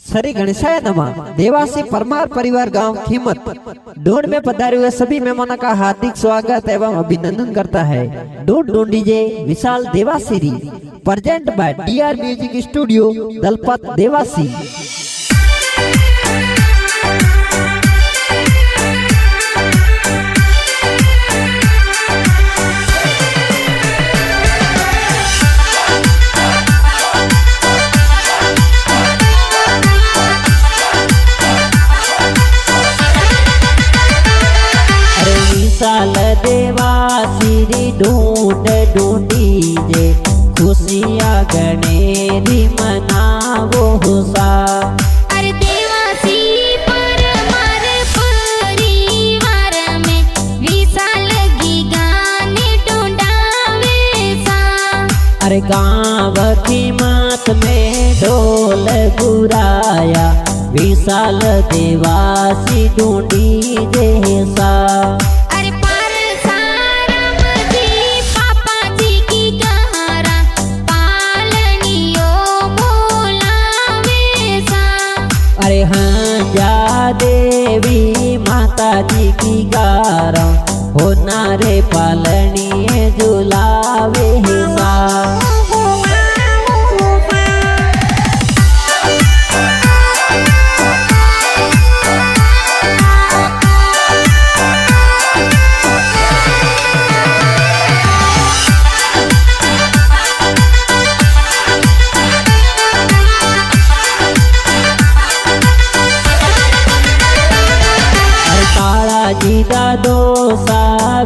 श्री गणेशाय नमः। देवासी परमार परिवार गांव खीमत ढूंढ में पधारे हुए सभी मेहमानों का हार्दिक स्वागत एवं अभिनंदन करता है। ढूंढ DJ Vishal Devasiri present by DR music studio Dalpat Devasi. Vishal Devasiri ढूंढ ढूंढीजे खुशियाँ गणेरी मनावो हुसा। अरे देवासी परमार परिवार में विशाल की गाने ढूंढावे सा। अरे गाँव की मात में ढोल गुराया विशाल देवासी ढूंढीजे सा। अरे हाँ जा देवी माता जी की गारा होना रे पालनी झुलावे सा। जीदा दोसा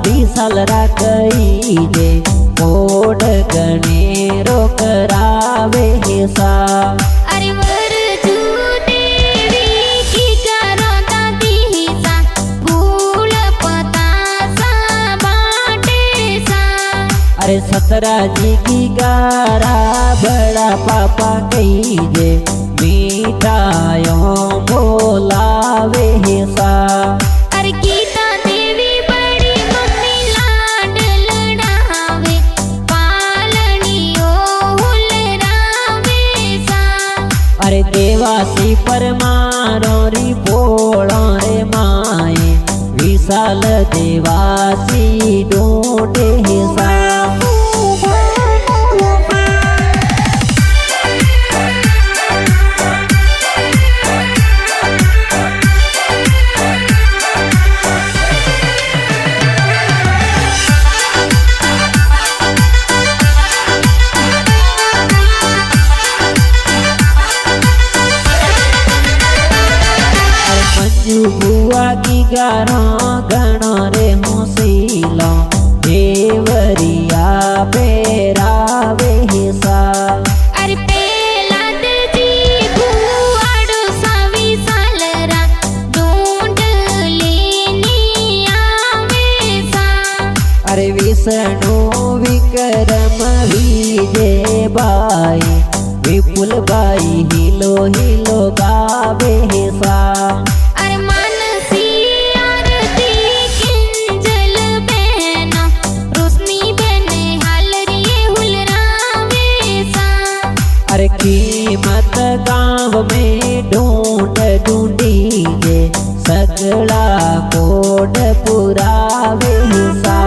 विशाल राखई जे कोड गणेरो करावे सा। अरे वरजू देवी की करो दादी सा फूल पतासा बाटे सा। अरे सतरा जी की गारा बड़ा पापा कही जे मिठाइयों बोलावे सा। अरे गीता देवी बड़ी मम्मी लाड लड़ावे पालनियो हुलरावे सा। अरे देवासी परमारो री पोळो रे माए विशाल देवासी ढूंढे सा। बुआ की गारो गणो रे मुसीलो देवरिया बेरावे सा। अरे पेला जी बुआड़ो सा विशाल रा ढूंढ लेनी आवे सा। अरे विष्णु विक्रम विजय बाई विपुल बाई हिलो हिलो गावे सा। अरे कीमत गाँव में ढूंढ ढूंढीजे सगला कोड पुरावे सा।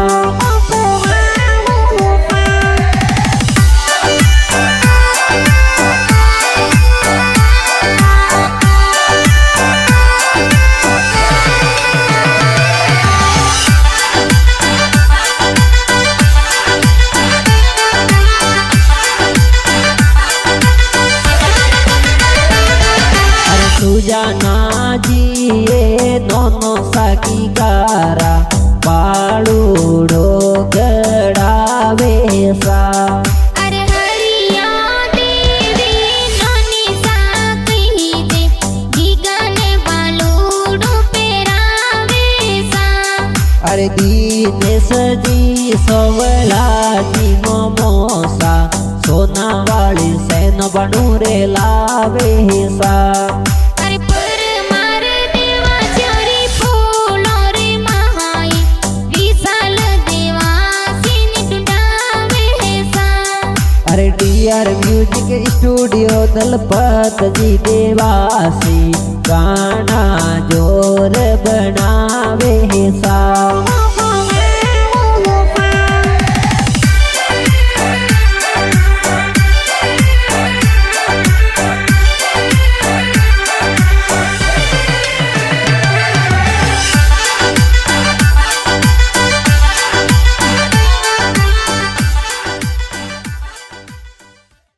सुजाना जी ये दोनों साकी गारा पालूड़ो गड़ावे सा। अरे हरिया देवी नोनी सा कही जे गीगाने बालूड़ो पेरावे सा। अरे दीनेश जी सोवला जी मोमोसा सोना वाली सेन बनू रे लावे सा। अरे D KGR music studio Dalpat जी देवासी गाना जोर बनावे सा।